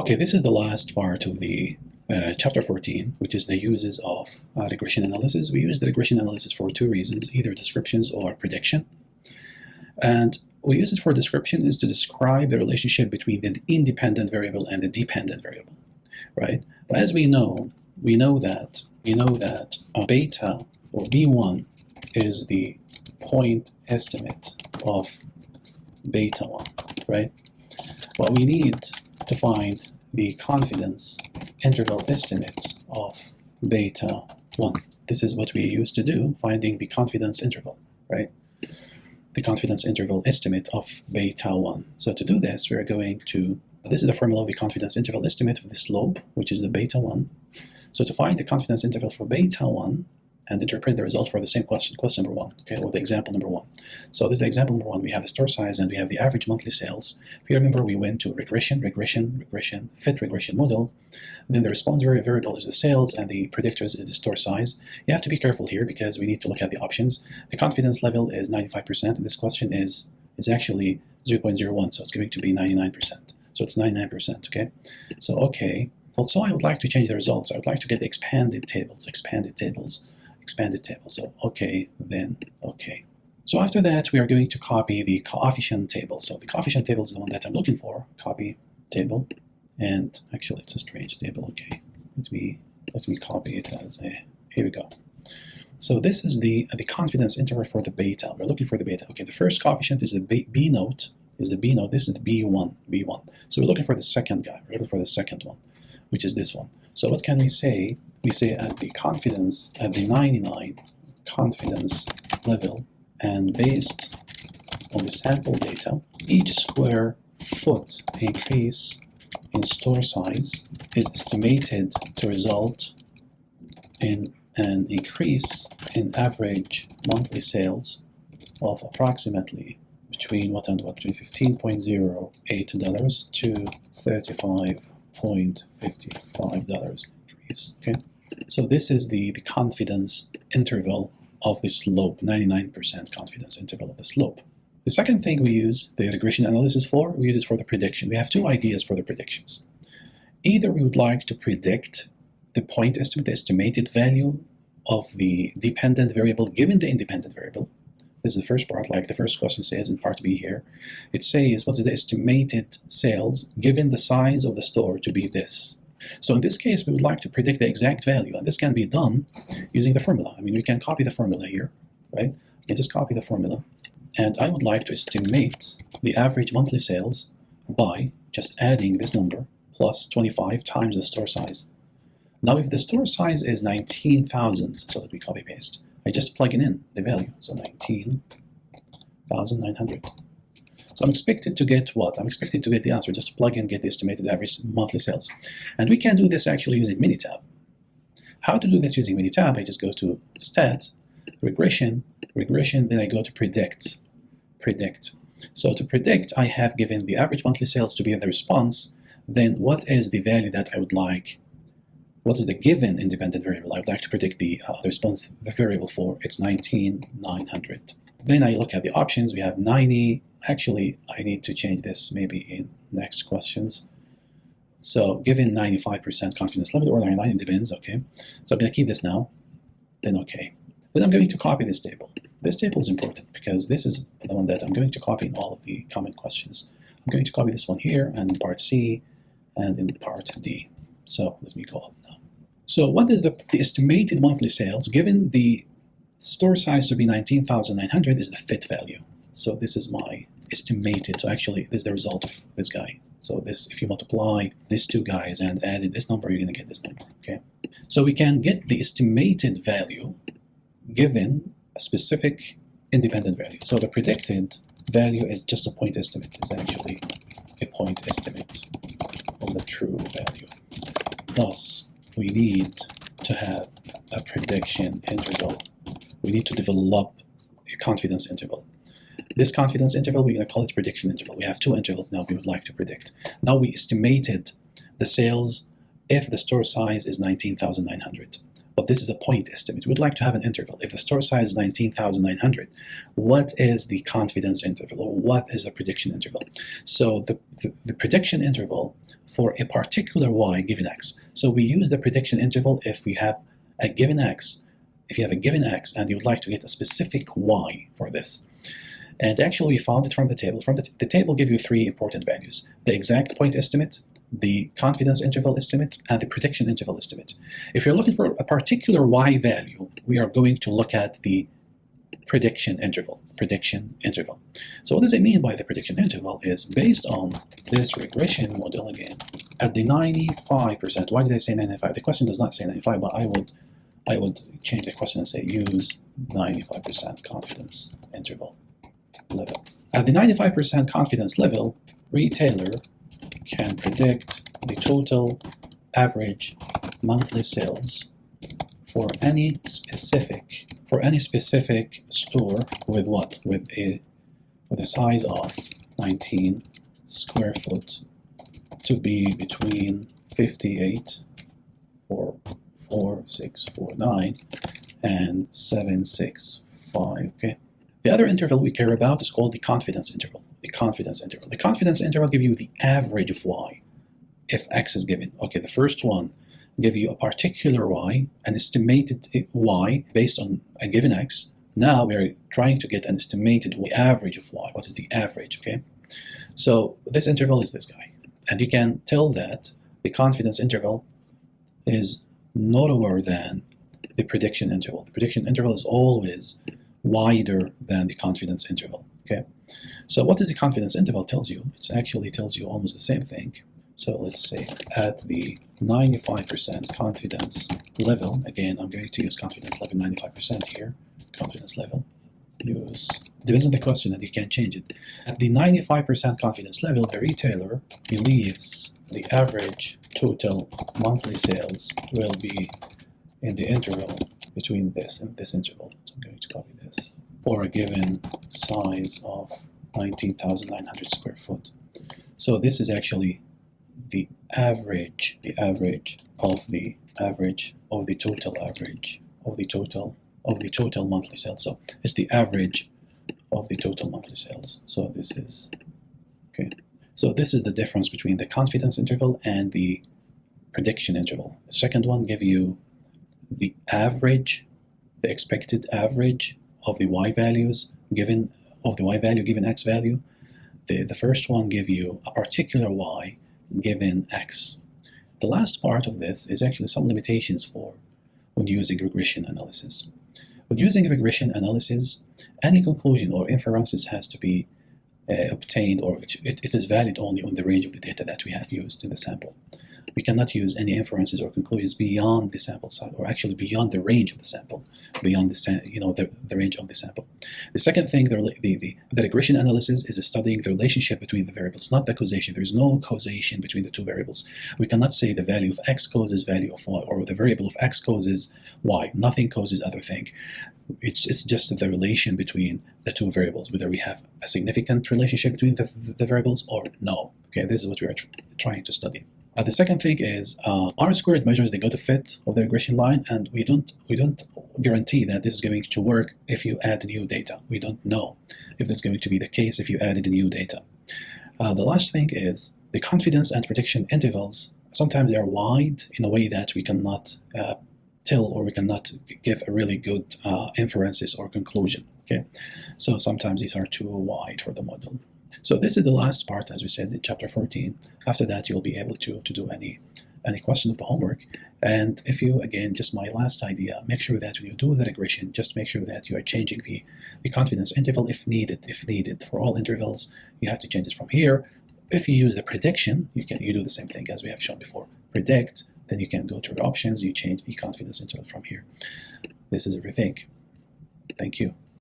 Okay, this is the last part of the chapter 14, which is the uses of regression analysis. We use the regression analysis for two reasons, either descriptions or prediction. And we use it for description is to describe the relationship between the independent variable and the dependent variable, right? But as we know that beta or B1 is the point estimate of beta 1, right? But we need to find the confidence interval estimate of beta 1. This is what we used to do, finding the confidence interval, right? The confidence interval estimate of beta 1. So to do this, we're going to, this is the formula of the confidence interval estimate of the slope, which is the beta 1. So to find the confidence interval for beta 1 and interpret the result for the same question number 1, okay, or the example number 1. So this is the example number 1. We have the store size and we have the average monthly sales. If you remember, we went to regression, fit regression model. Then the response variable is the sales and the predictors is the store size. You have to be careful here because we need to look at the options. The confidence level is 95%, and this question is actually 0.01, so it's going to be 99%. So it's 99%, okay? So, okay. Also, I would like to change the results. I would like to get the expanded tables. So, okay, then, okay. So after that, we are going to copy the coefficient table. So the coefficient table is the one that I'm looking for. Copy table. And actually, it's a strange table. Okay, let me copy it as a, here we go. So this is the confidence interval for the beta. We're looking for the beta. Okay, the first coefficient is the B note. This is the B1. So we're looking for the second guy. We're looking for the second one, which is this one. So what can we say? We say at the 99 confidence level, and based on the sample data, each square foot increase in store size is estimated to result in an increase in average monthly sales of approximately between what and what, between $15.08 to $35.55 increase. Okay, so this is the confidence interval of the slope, 99% confidence interval of the slope. The second thing we use the regression analysis for, we use it for the prediction. We have two ideas for the predictions. Either we would like to predict the point estimate, the estimated value of the dependent variable given the independent variable. This is the first part, like the first question says in part B here. It says, what is the estimated sales given the size of the store to be this? So in this case, we would like to predict the exact value, and this can be done using the formula. I mean, we can copy the formula here, right? We can just copy the formula. And I would like to estimate the average monthly sales by just adding this number plus 25 times the store size. Now, if the store size is 19,000, so let me copy paste, I just plug in the value, so 19,900. So I'm expected to get what? I'm expected to get the answer, just plug in, get the estimated average monthly sales. And we can do this actually using Minitab. How to do this using Minitab? I just go to Stat, Regression, then I go to Predict. So to predict, I have given the average monthly sales to be the response. Then what is the value that I would like? What is the given independent variable I would like to predict the response variable for? It's 19,900. Then I look at the options. We have 90. Actually, I need to change this maybe in next questions. So given 95% confidence level or 99, it depends. Okay. So I'm going to keep this now. Then okay. Then I'm going to copy this table. This table is important because this is the one that I'm going to copy in all of the common questions. I'm going to copy this one here and in part C and in part D. So let me go up now. So what is the estimated monthly sales given the store size to be 19,900 is the fit value. So this is my estimated. So actually this is the result of this guy. So this, if you multiply these two guys and add this number, you're going to get this number. Okay. So we can get the estimated value given a specific independent value. So the predicted value is just a point estimate. It's actually a point estimate of the true value. Thus, we need to have a prediction interval. We need to develop a confidence interval. This confidence interval, we're going to call it prediction interval. We have two intervals now we would like to predict. Now we estimated the sales if the store size is 19,900. but this is a point estimate. We'd like to have an interval. If the store size is 19,900, what is the confidence interval, or what is the prediction interval? So the prediction interval for a particular y given x. So we use the prediction interval if we have a given x. If you have a given x and you would like to get a specific y for this. And actually we found it from the table. From the table give you three important values: the exact point estimate, the confidence interval estimate, and the prediction interval estimate. If you're looking for a particular y value, we are going to look at the prediction interval. So what does it mean by the prediction interval? Is based on this regression model again at the 95%. Why did I say 95? The question does not say 95, but I would change the question and say use 95% confidence interval level. At the 95% confidence level, retailer can predict the total average monthly sales for any specific store with what? With a size of 19 square foot to be between 58.4649 and 765. Okay. The other interval we care about is called the confidence interval. The confidence interval gives you the average of y if x is given. Okay, the first one give you a particular y, an estimated y based on a given x. Now we are trying to get an estimated average of y. What is the average? Okay, so this interval is this guy, and you can tell that the confidence interval is narrower than the prediction interval. The prediction interval is always wider than the confidence interval. Okay, so what does the confidence interval tells you? It actually tells you almost the same thing. So let's say at the 95% confidence level, again I'm going to use confidence level 95% here, confidence level, depends on the question and you can't change it. At the 95% confidence level, the retailer believes the average total monthly sales will be in the interval between this and this interval. So I'm going to copy this for a given size of 19,900 square foot. So this is actually the average of the total monthly sales. So it's the average of the total monthly sales. So this is okay. So this is the difference between the confidence interval and the prediction interval. The second one gives you the average, the expected average of the y values given x value. The first one gives you a particular y given x. The last part of this is actually some limitations for when using regression analysis. When using regression analysis, any conclusion or inferences has to be obtained, or it is valid only on the range of the data that we have used in the sample. We cannot use any inferences or conclusions beyond the sample size, or actually beyond the range of the sample, beyond the range of the sample. The second thing, the regression analysis is studying the relationship between the variables, not the causation. There is no causation between the two variables. We cannot say the value of x causes value of y, or the variable of x causes y. Nothing causes other thing. It's just the relation between the two variables, whether we have a significant relationship between the variables or no. Okay, this is what we are trying to study. The second thing is R-squared measures the good fit of the regression line, and we don't guarantee that this is going to work if you add new data. We don't know if this is going to be the case if you added new data. The last thing is the confidence and prediction intervals. Sometimes they are wide in a way that we cannot tell, or we cannot give a really good inferences or conclusion. Okay, so sometimes these are too wide for the model. So this is the last part, as we said in chapter 14. After that, you'll be able to do any question of the homework. And if you, again, just my last idea, make sure that when you do the regression, just make sure that you are changing the confidence interval if needed. For all intervals, you have to change it from here. If you use the prediction, you do the same thing as we have shown before. Predict, then you can go to your options, you change the confidence interval from here. This is everything. Thank you.